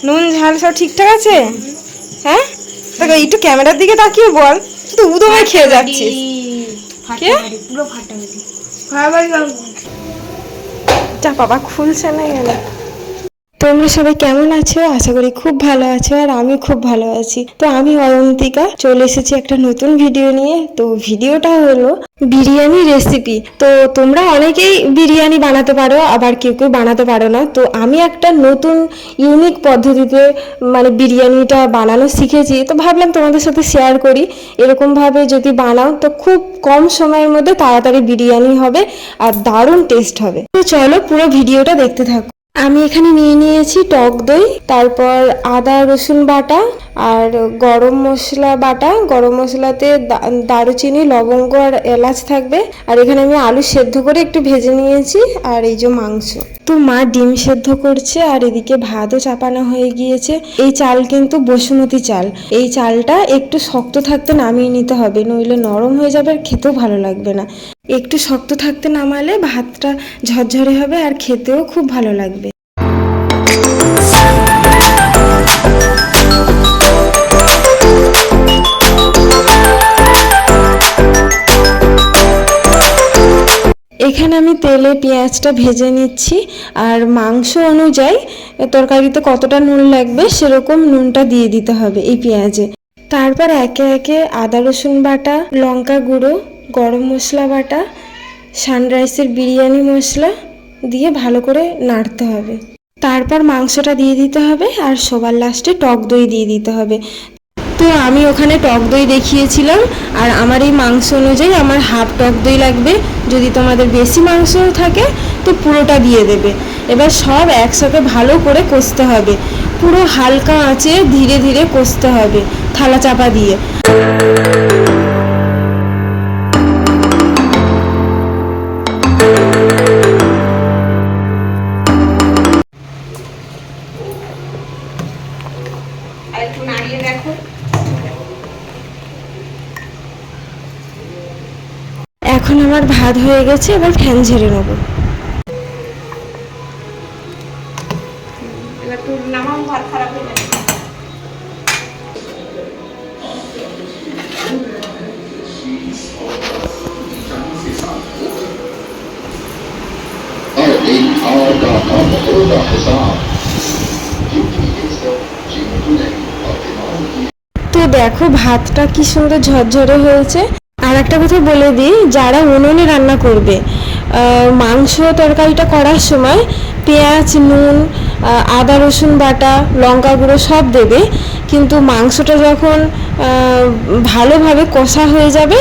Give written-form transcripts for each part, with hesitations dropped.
নুন ঝাল সব ঠিকঠাক আছে? হ্যাঁ, দেখো একটু ক্যামেরার দিকে তাকিয়ে বল, শুধু উদো হয়ে খেয়ে যাচ্ছিস। কে? যা বাবা, খুলছে না গেলে। তোমরা সবাই কেমন আছো? আশা করি খুব ভালো আছো, আর আমি খুব ভালো আছি। তো আমি অয়ন্তিকা চলে এসেছি একটা নতুন ভিডিও নিয়ে। তো ভিডিওটা হলো বিরিয়ানি রেসিপি। তো তোমরা অনেকেই বিরিয়ানি বানাতে পারো, আবার কেউ কেউ বানাতে পারো না। তো আমি একটা নতুন ইউনিক পদ্ধতিতে মানে বিরিয়ানিটা বানানো শিখেছি, তো ভাবলাম তোমাদের সাথে শেয়ার করি। এরকমভাবে যদি বানাও তো খুব কম সময়ের মধ্যে তাড়াতাড়ি বিরিয়ানি হবে আর দারুণ টেস্ট হবে। তো চলো পুরো ভিডিওটা দেখতে থাকো। আমি এখানে নিয়ে নিয়েছি টক দই, তারপর আদা রসুন বাটা আর গরম মশলা বাটা। গরম মশলাতে দারুচিনি, লবঙ্গ আর এলাচ থাকবে। আর এখানে আমি আলু সেদ্ধ করে একটু ভেজে নিয়েছি। আর এই যে মাংস, তো মা ডিম সেদ্ধ করছে, আর এদিকে ভাতও চাপানো হয়ে গিয়েছে। এই চাল কিন্তু বসুমতি চাল। এই চালটা একটু শক্ত থাকতে নামিয়ে নিতে হবে, নইলে নরম হয়ে যাবে আর খেতেও ভালো লাগবে না। একটু শক্ত থাকতে নামালে ভাতটা ঝরঝরে হবে আর খেতেও খুব ভালো লাগবে। এখানে আমি তেলে পেঁয়াজটা ভেজে নিচ্ছি, আর মাংস অনুযায়ী তরকারিতে কতটা নুন লাগবে সেরকম নুনটা দিয়ে দিতে হবে এই পেঁয়াজে। তারপর একে একে আদা রসুন বাটা, লঙ্কা গুঁড়ো, গরম মশলা বাটা, সানরাইসের বিরিয়ানি মশলা দিয়ে ভালো করে নাড়তে হবে। তারপর মাংসটা দিয়ে দিতে হবে, আর সবার লাস্টে টক দই দিয়ে দিতে হবে। তো আমি ওখানে টক দই দেখিয়েছিলাম, আর আমার এই মাংস অনুযায়ী আমার হাফ টক দই লাগবে। যদি তোমাদের বেশি মাংস থাকে তো পুরোটা দিয়ে দেবে। এবার সব একসাথে ভালো করে কষতে হবে, পুরো হালকা আঁচে ধীরে ধীরে কষতে হবে থালা চাপা দিয়ে। একটু নাড়িয়ে দেখো। এখন আমার ভাত হয়ে গেছে, এবার ফ্যান ঝেড়ে নেবো। এবার তো নামাও, ভাত খারাপ হয়ে যাবে। তো দেখো ভাতটা কি সুন্দর ঝরঝরে হয়েছে। আর একটা কথা বলে দিই, যারা উনুনে রান্না করবে, মাংস তরকারিটা করার সময় পেঁয়াজ, নুন, আদা রসুন বাটা, লঙ্কা গুঁড়ো সব দেবে, কিন্তু মাংসটা যখন ভালোভাবে কষা হয়ে যাবে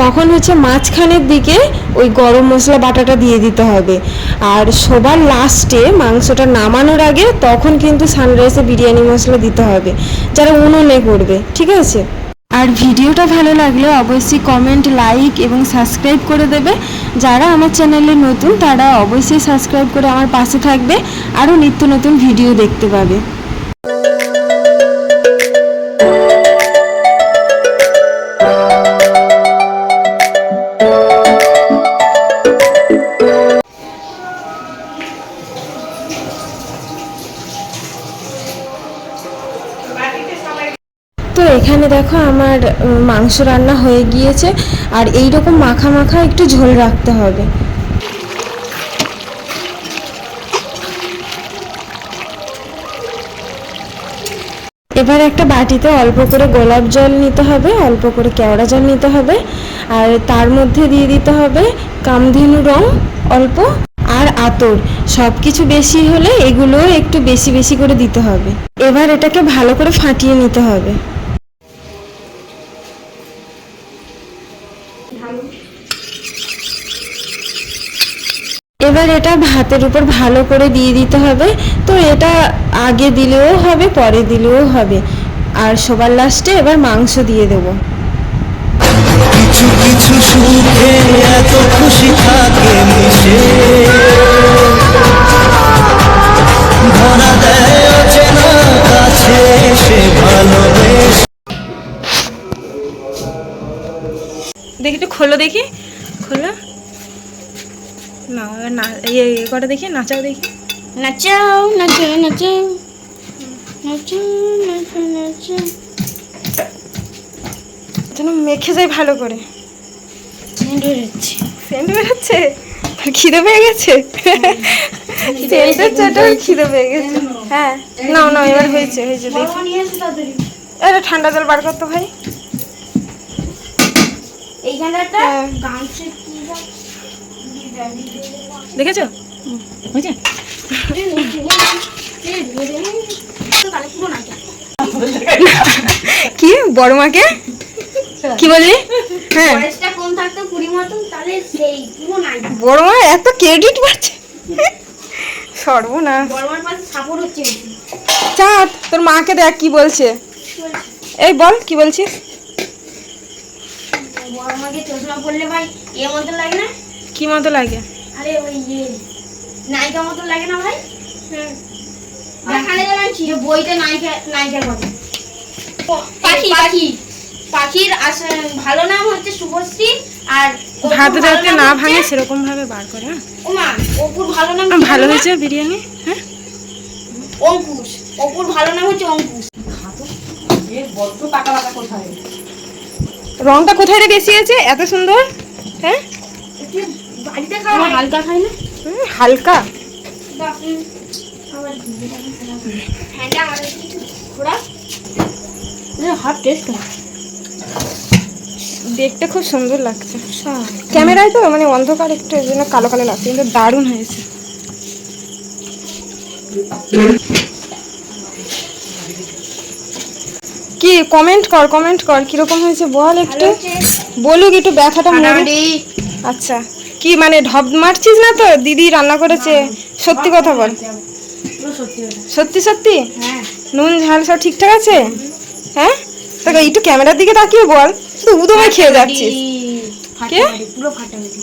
তখন হচ্ছে মাঝখানের দিকে ওই গরম মশলা বাটাটা দিয়ে দিতে হবে। আর সবার লাস্টে মাংসটা নামানোর আগে তখন কিন্তু সানরাইসে বিরিয়ানি মশলা দিতে হবে, যারা উনুনে করবে, ঠিক আছে? আর ভিডিওটা ভালো লাগলে অবশ্যই কমেন্ট, লাইক এবং সাবস্ক্রাইব করে দেবে। যারা আমার চ্যানেলে নতুন তারা অবশ্যই সাবস্ক্রাইব করে আমার পাশে থাকবে, আরও নিত্য নতুন ভিডিও দেখতে পাবে। তো এখানে দেখো আমার মাংস রান্না হয়ে গিয়েছে, আর এই রকম মাখা মাখা একটু ঝোল রাখতে হবে। এবার একটা বাটিতে অল্প করে গোলাপ জল নিতে হবে, অল্প করে কেওড়া জল নিতে হবে, আর তার মধ্যে দিয়ে দিতে হবে কামধেনু রং অল্প, আর আতর। সব কিছু বেশি হলে এগুলোও একটু বেশি বেশি করে দিতে হবে। এবার এটাকে ভালো করে ফাটিয়ে নিতে হবে। এবার এটা ভাতের উপর ভালো করে দিয়ে দিতে হবে। তো এটা আগে দিলেও হবে, পরে দিলেও হবে। আর সবার লাস্টে এবার মাংস দিয়ে দেব। কিছু কিছু সুখে এত খুশি থাকে মিশে, ধরা দেয় অচেনা কাছে সে ভালোবেসে। দেখি একটু খোলো, দেখি খোলো না, না ইয়ে করে দেখি, নাচাও দেখি, নাচাও নাচাও নাচাও। যেন মেখে যায় ভালো করে। সেন্ট বেরোচ্ছে, তোর খিদে পেয়ে গেছে? সেন্টের চাটা খিদে পেয়ে গেছে। হ্যাঁ নাও নাও, এবার হয়েছে হয়েছে দেখি। এটা ঠান্ডা জল বার করতো ভাই। হ্যাঁ। দেখেছো হয়েছে? কি বড় মাকে কি বললি? হ্যাঁ বড় মা এত ক্রেডিট পাচ্ছে, সর্বনাশ। চাঁদ তোর মাকে দেখ কি বলছে, এই বল কি বলছিস? চশমা পড়লে ভাই এর মতো লাগে না? কি মতো লাগে? আরে ওই নায়িকা মতো লাগে না ভাই? বইতে নায়িকা নায়িকা বলে পাখি পাখি পাখির ভালো নাম হচ্ছে শুভশ্রী। আর ভাত যাতে না ভাঙে সেরকম ভাবে বার করে। ওমা অপুর ভালো নাম ভালো হয়েছে বিরিয়ানি। হ্যাঁ অঙ্কুশ, অপুর ভালো নাম হচ্ছে অঙ্কুশ। রংটা কোথায় রেখে এসেছে এত সুন্দর? হ্যাঁ বাড়িতে খাওয়া হালকা খাই না? হালকা দেখতে খুব সুন্দর লাগছে ক্যামেরায়, তো মানে অন্ধকার একটু এর জন্য কালো কালো লাগছে, কিন্তু দারুণ হয়েছে। কি কমেন্ট কর কিরকম হয়েছে বল একটু, বলুক একটু ব্যথাটা মরে। আচ্ছা কি মানে ঢপ মারছিস না তো? দিদি রান্না করেছে, সত্যি কথা বল। সত্যি সত্যি নুন ঝাল সব ঠিকঠাক আছে? হ্যাঁ তোকে একটু ক্যামেরার দিকে তাকিয়ে বল, শুধু উদমে খেয়ে যাচ্ছিস। কে পুরো ফাটাফাটি